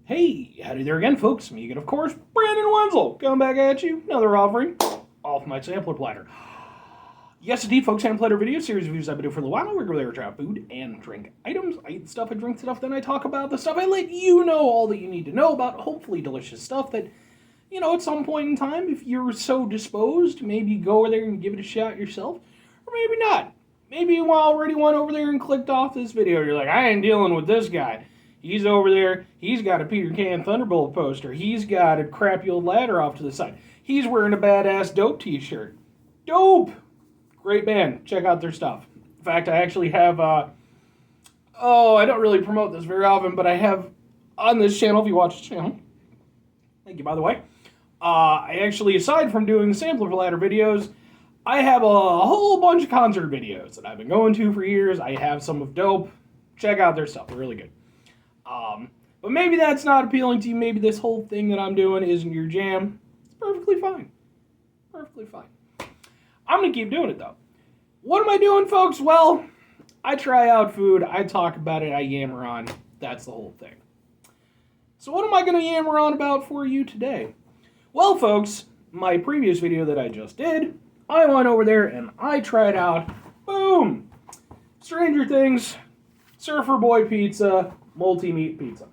Hey, howdy there again, folks. Me again, of course, Brandon Wenzel. Coming back at you. Another offering off my sampler platter. Yes, indeed, folks. Hand platter video series reviews I've been doing for a little while. We're going to try food and drink items. I eat the stuff, I drink the stuff, then I talk about the stuff. I let you know all that you need to know about hopefully delicious stuff that, at some point in time, if you're so disposed, maybe go over there and give it a shot yourself. Or maybe not. Maybe you already went over there and clicked off this video. You're like, I ain't dealing with this guy. He's over there. He's got a Peter Can Thunderbolt poster. He's got a crappy old ladder off to the side. He's wearing a badass Dope t-shirt. Dope! Great band. Check out their stuff. In fact, I actually have, I don't really promote this very often, but I have on this channel, if you watch this channel, thank you, by the way, I actually, aside from doing the sampler platter videos, I have a whole bunch of concert videos that I've been going to for years. I have some of Dope. Check out their stuff. They're really good. But maybe that's not appealing to you. Maybe this whole thing that I'm doing isn't your jam. It's perfectly fine. Perfectly fine. I'm going to keep doing it, though. What am I doing, folks? Well, I try out food. I talk about it. I yammer on. That's the whole thing. So what am I going to yammer on about for you today? Well, folks, my previous video that I just did, I went over there and I tried out, boom, Stranger Things, Surfer Boy Pizza, multi-meat pizza.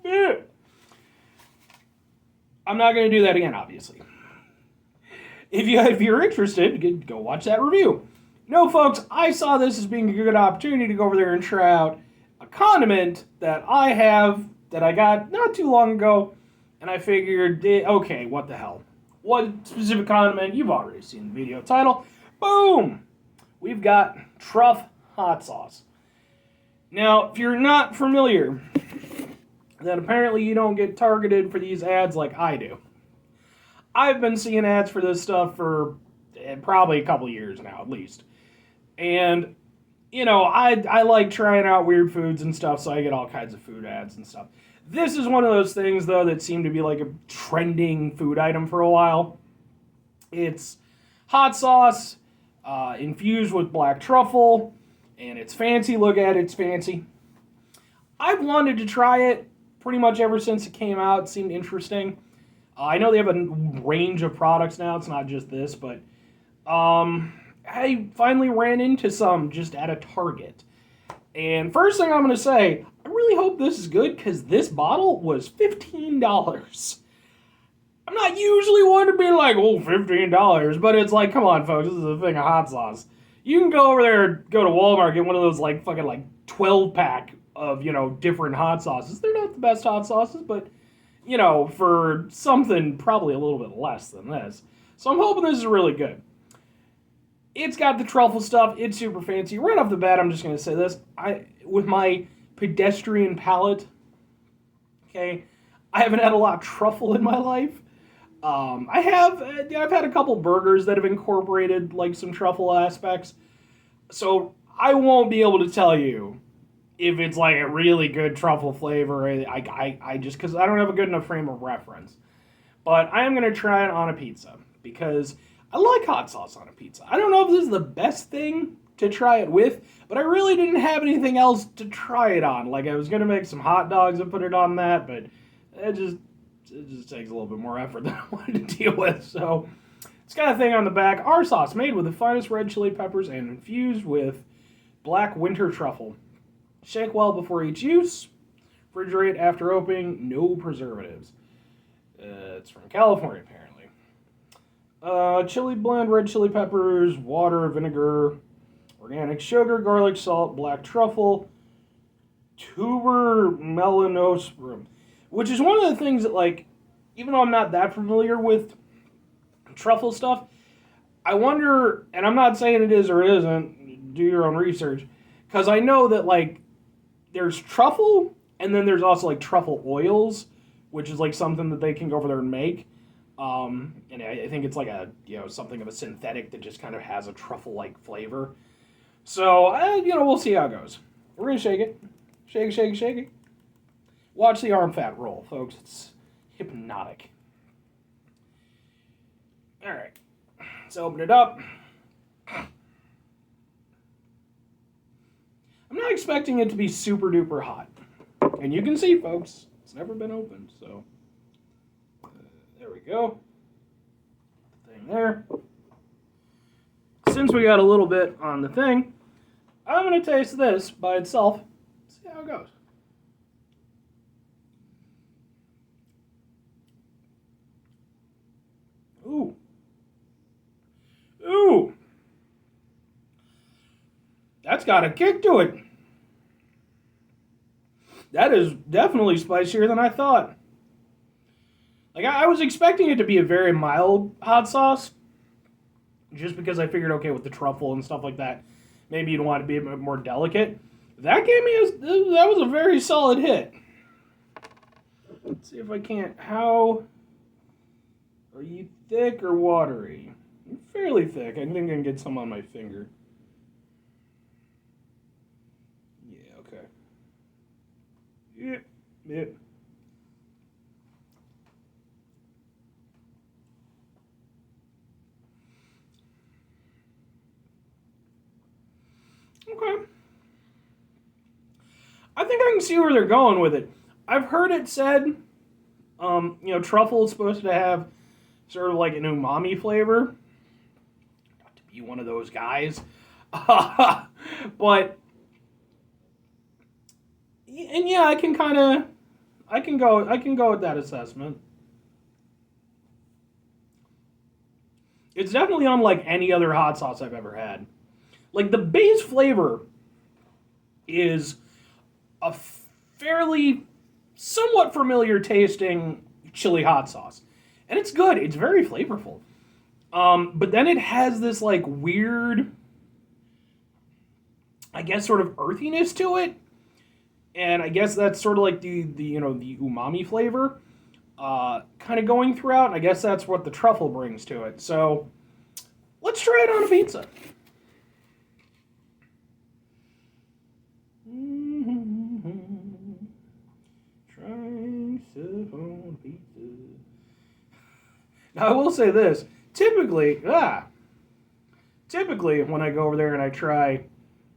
Yeah. I'm not going to do that again, obviously. If you're interested, go watch that review. No, folks, I saw this as being a good opportunity to go over there and try out a condiment that I have, that I got not too long ago, and I figured, okay, what the hell? What specific condiment? You've already seen the video title. Boom! We've got Truff hot sauce. Now, if you're not familiar, then apparently you don't get targeted for these ads like I do. I've been seeing ads for this stuff for probably a couple years now, at least. And, I like trying out weird foods and stuff, so I get all kinds of food ads and stuff. This is one of those things, though, that seemed to be like a trending food item for a while. It's hot sauce, infused with black truffle, and it's fancy. Look at it, it's fancy. I've wanted to try it pretty much ever since it came out. It seemed interesting. I know they have a range of products now. It's not just this, but I finally ran into some just at a Target. And first thing I'm going to say, I really hope this is good because this bottle was $15. I'm not usually one to be like, oh, $15, but it's like, come on, folks, this is a thing of hot sauce. You can go over there, go to Walmart, get one of those fucking 12-pack of, different hot sauces. They're not the best hot sauces, but, for something probably a little bit less than this. So I'm hoping this is really good. It's got the truffle stuff. It's super fancy. Right off the bat, I'm just going to say this. With my pedestrian palate, okay, I haven't had a lot of truffle in my life. I've had a couple burgers that have incorporated some truffle aspects. So I won't be able to tell you if it's a really good truffle flavor. I just, because I don't have a good enough frame of reference. But I am going to try it on a pizza because I like hot sauce on a pizza. I don't know if this is the best thing to try it with, but I really didn't have anything else to try it on. I was going to make some hot dogs and put it on that, but it just takes a little bit more effort than I wanted to deal with. So it's got a thing on the back. Our sauce, made with the finest red chili peppers and infused with black winter truffle. Shake well before each use. Refrigerate after opening. No preservatives. It's from California, apparently. Chili blend, red chili peppers, water, vinegar, organic sugar, garlic, salt, black truffle, tuber melanosprum, which is one of the things that, even though I'm not that familiar with truffle stuff, I wonder, and I'm not saying it is or it isn't, do your own research, because I know that, there's truffle, and then there's also, truffle oils, which is, something that they can go over there and make. And I think it's something of a synthetic that just kind of has a truffle-like flavor. So, we'll see how it goes. We're going to shake it. Shake it, shake it, shake it. Watch the arm fat roll, folks. It's hypnotic. All right. Let's open it up. expecting it to be super duper hot. And you can see, folks, it's never been opened, so there we go. Thing there. Since we got a little bit on the thing, I'm going to taste this by itself. See how it goes. Ooh. Ooh. That's got a kick to it. That is definitely spicier than I thought. Like, I was expecting it to be a very mild hot sauce. Just because I figured, okay, with the truffle and stuff like that, maybe you'd want it to be a bit more delicate. That was a very solid hit. Let's see if I can't. How are you, thick or watery? You're fairly thick. I think I can get some on my finger. Yeah, okay. Yeah. Okay. I think I can see where they're going with it. I've heard it said, truffle is supposed to have sort of like an umami flavor. Not to be one of those guys. But, and yeah, I can go with that assessment. It's definitely unlike any other hot sauce I've ever had. Like, the base flavor is a fairly, somewhat familiar tasting chili hot sauce. And it's good. It's very flavorful. But then it has this, like, weird, I guess, sort of earthiness to it. And I guess that's sort of like the umami flavor kind of going throughout. And I guess that's what the truffle brings to it. So, let's try it on a pizza. Trying stuff on pizza. Now I will say this: typically when I go over there and I try,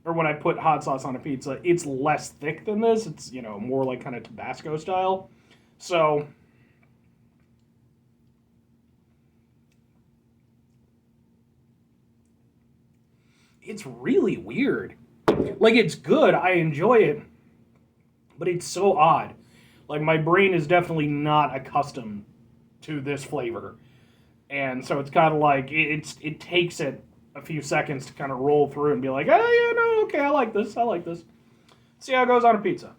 or when I put hot sauce on a pizza, it's less thick than this. It's more like kind of Tabasco style. So it's really weird. Like, it's good. I enjoy it. But it's so odd. Like, my brain is definitely not accustomed to this flavor. And so it's kind of like, it takes it a few seconds to kind of roll through and be like, oh, yeah, no, okay, I like this. See how it goes on a pizza.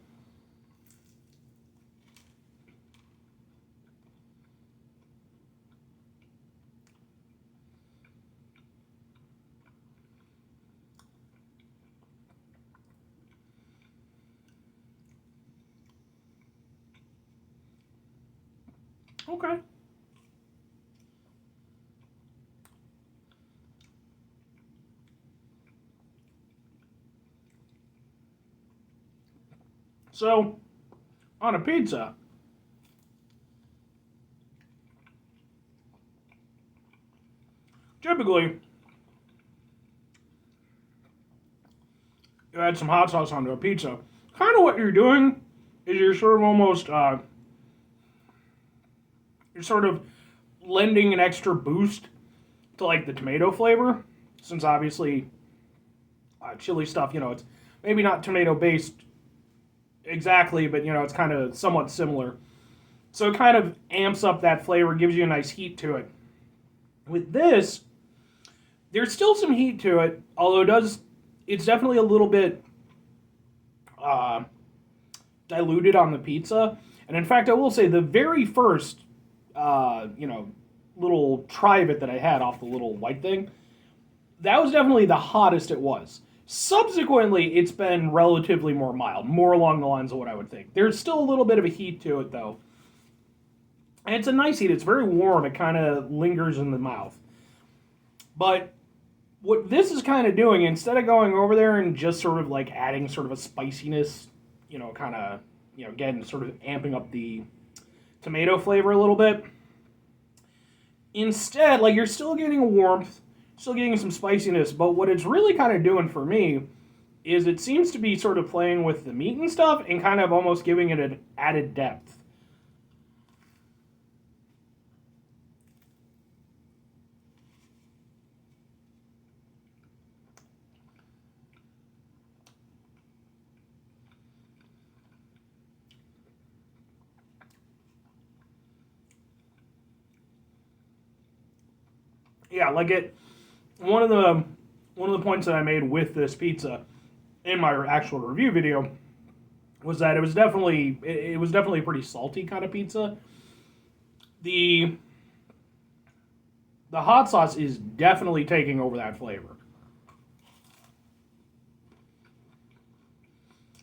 Okay. So, on a pizza, typically, you add some hot sauce onto a pizza. Kind of what you're doing is you're sort of almost, you're sort of lending an extra boost to, like, the tomato flavor. Since obviously, chili stuff, it's maybe not tomato based exactly, but it's kind of somewhat similar. So it kind of amps up that flavor, gives you a nice heat to it. With this, there's still some heat to it, although it's definitely a little bit diluted on the pizza. And in fact, I will say the very first, little try of it that I had off the little white thing, that was definitely the hottest it was. Subsequently, it's been relatively more mild, more along the lines of what I would think. There's still a little bit of a heat to it, though. And it's a nice heat. It's very warm. It kind of lingers in the mouth. But what this is kind of doing, instead of going over there and just sort of like adding sort of a spiciness, kind of, again, sort of amping up the tomato flavor a little bit, instead, like, you're still getting a warmth, still getting some spiciness, but what it's really kind of doing for me is it seems to be sort of playing with the meat and stuff and kind of almost giving it an added depth. Yeah, like it. One of the points that I made with this pizza in my actual review video was that it was definitely a pretty salty kind of pizza. The the hot sauce is definitely taking over that flavor.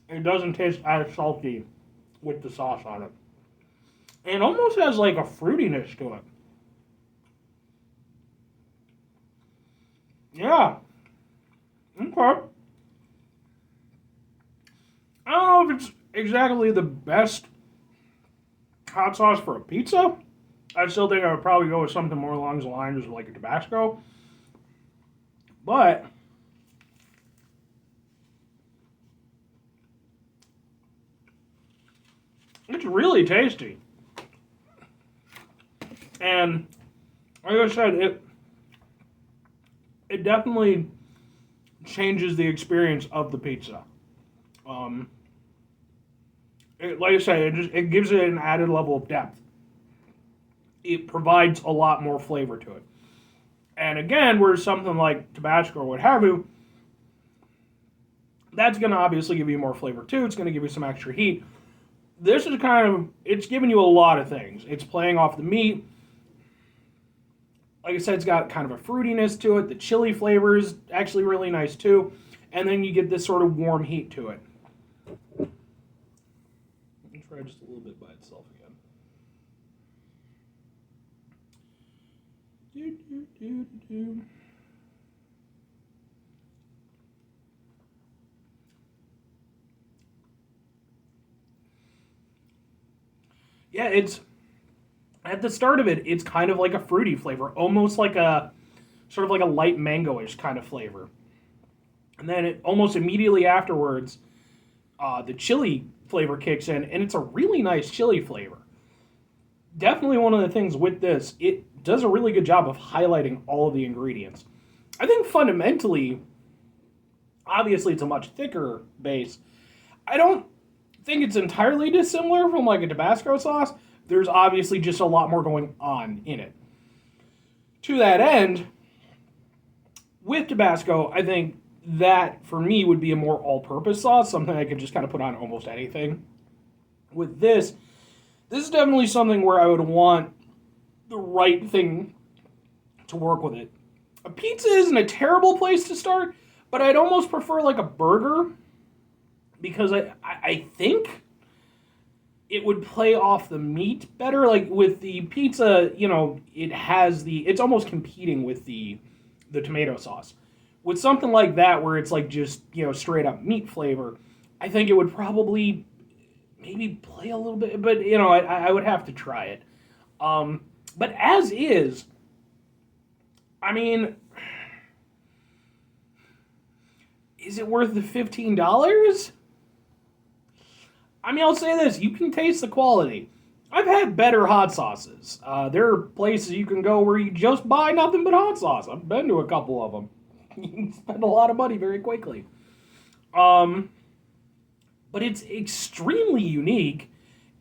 It doesn't taste as salty with the sauce on it. And it almost has like a fruitiness to it. Yeah. Okay. I don't know if it's exactly the best hot sauce for a pizza. I still think I would probably go with something more along the lines of like a Tabasco. But it's really tasty. And like I said, it definitely changes the experience of the pizza. Um, like I say, it gives it an added level of depth. It provides a lot more flavor to it. And again, where something like Tabasco or what have you, that's going to obviously give you more flavor too. It's going to give you some extra heat. This is it's giving you a lot of things. It's playing off the meat. Like I said, it's got kind of a fruitiness to it. The chili flavor is actually really nice too. And then you get this sort of warm heat to it. Let me try just a little bit by itself again. Do, do, do, do. Yeah, it's at the start of it, it's kind of like a fruity flavor, almost like a sort of like a light mango-ish kind of flavor. And then it almost immediately afterwards, the chili flavor kicks in, and it's a really nice chili flavor. Definitely one of the things with this, it does a really good job of highlighting all of the ingredients. I think fundamentally, obviously it's a much thicker base. I don't think it's entirely dissimilar from like a Tabasco sauce. There's obviously just a lot more going on in it. To that end, with Tabasco, I think that for me would be a more all-purpose sauce, something I could just kind of put on almost anything. With this is definitely something where I would want the right thing to work with it. A pizza isn't a terrible place to start, but I'd almost prefer like a burger because I think it would play off the meat better. Like with the pizza, it's almost competing with the tomato sauce. With something like that where it's like just, straight up meat flavor, I think it would probably maybe play a little bit, but I would have to try it. But as is, I mean, is it worth the $15? I mean, I'll say this, you can taste the quality. I've had better hot sauces. There are places you can go where you just buy nothing but hot sauce. I've been to a couple of them. You can spend a lot of money very quickly. But it's extremely unique,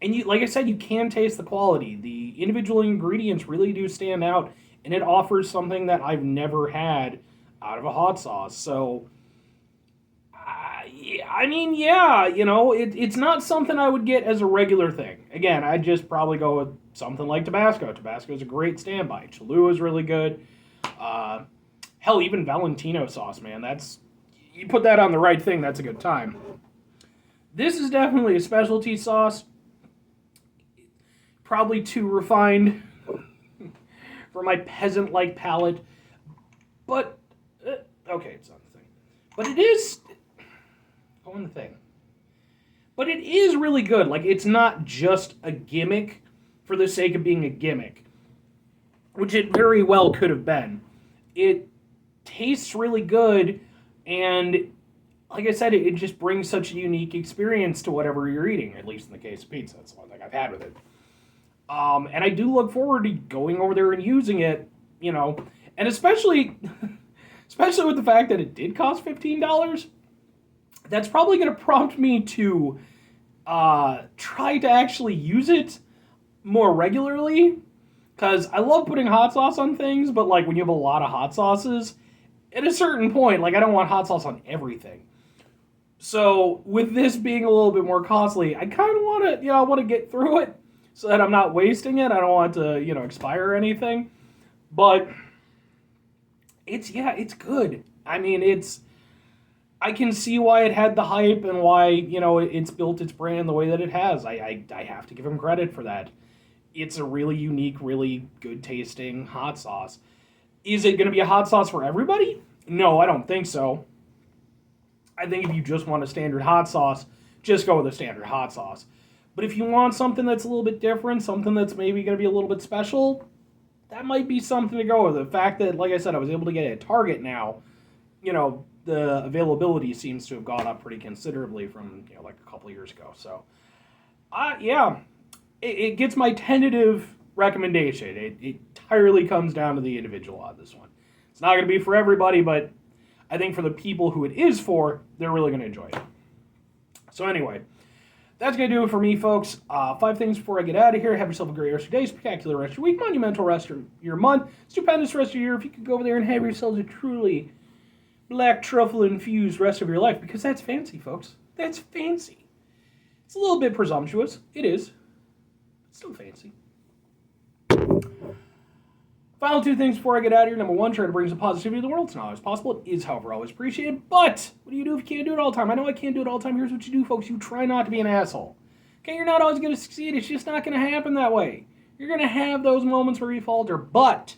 and like I said, you can taste the quality. The individual ingredients really do stand out, and it offers something that I've never had out of a hot sauce. So, it's not something I would get as a regular thing. Again, I'd just probably go with something like Tabasco. Tabasco is a great standby. Cholula is really good. Hell, even Valentino sauce, man. You put that on the right thing, that's a good time. This is definitely a specialty sauce. Probably too refined for my peasant-like palate. But, okay, it's not the thing. But it is on the thing. But it is really good. Like, it's not just a gimmick for the sake of being a gimmick, which it very well could have been. It tastes really good, and like I said, it just brings such a unique experience to whatever you're eating, at least in the case of pizza. That's the one thing I've had with it. And I do look forward to going over there and using it, and especially with the fact that it did cost $15, that's probably going to prompt me to try to actually use it more regularly, because I love putting hot sauce on things, but like when you have a lot of hot sauces, at a certain point, like I don't want hot sauce on everything. So with this being a little bit more costly, I kind of want to, I want to get through it so that I'm not wasting it. I don't want to, expire or anything. But it's good. I mean, I can see why it had the hype and why, it's built its brand the way that it has. I have to give them credit for that. It's a really unique, really good tasting hot sauce. Is it going to be a hot sauce for everybody? No, I don't think so. I think if you just want a standard hot sauce, just go with a standard hot sauce. But if you want something that's a little bit different, something that's maybe going to be a little bit special, that might be something to go with. The fact that, like I said, I was able to get it at Target now, the availability seems to have gone up pretty considerably from, like a couple of years ago. So, it gets my tentative recommendation. It entirely comes down to the individual on this one. It's not going to be for everybody, but I think for the people who it is for, they're really going to enjoy it. So anyway, that's going to do it for me, folks. 5 things before I get out of here. Have yourself a great rest of your day, spectacular rest of your week, monumental rest of your month, stupendous rest of your year. If you could go over there and have yourselves a truly black truffle infused rest of your life, because that's fancy, folks. That's fancy. It's a little bit presumptuous. It is. It's still fancy. Final 2 things before I get out of here. Number 1, try to bring some positivity to the world. It's not always possible. It is, however, always appreciated. But what do you do if you can't do it all the time? I know I can't do it all the time. Here's what you do, folks. You try not to be an asshole. Okay, you're not always going to succeed. It's just not going to happen that way. You're going to have those moments where you falter, but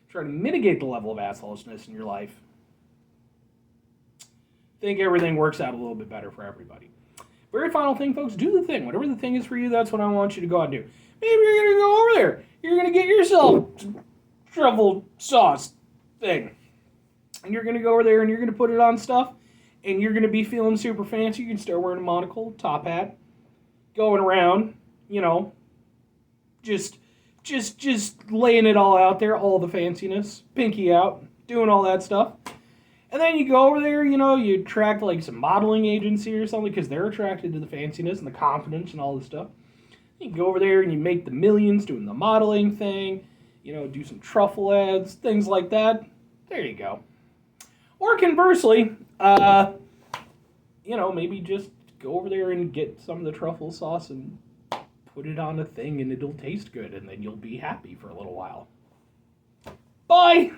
try to mitigate the level of assholishness in your life. I think everything works out a little bit better for everybody. Very final thing, folks. Do the thing. Whatever the thing is for you, that's what I want you to go out and do. Maybe you're going to go over there. You're going to get yourself truffle sauce thing. And you're going to go over there and you're going to put it on stuff. And you're going to be feeling super fancy. You can start wearing a monocle, top hat. Going around, just laying it all out there. All the fanciness. Pinky out. Doing all that stuff. And then you go over there, you attract like some modeling agency or something because they're attracted to the fanciness and the confidence and all this stuff. You go over there and you make the millions doing the modeling thing, do some truffle ads, things like that. There you go. Or conversely, maybe just go over there and get some of the truffle sauce and put it on a thing and it'll taste good and then you'll be happy for a little while. Bye!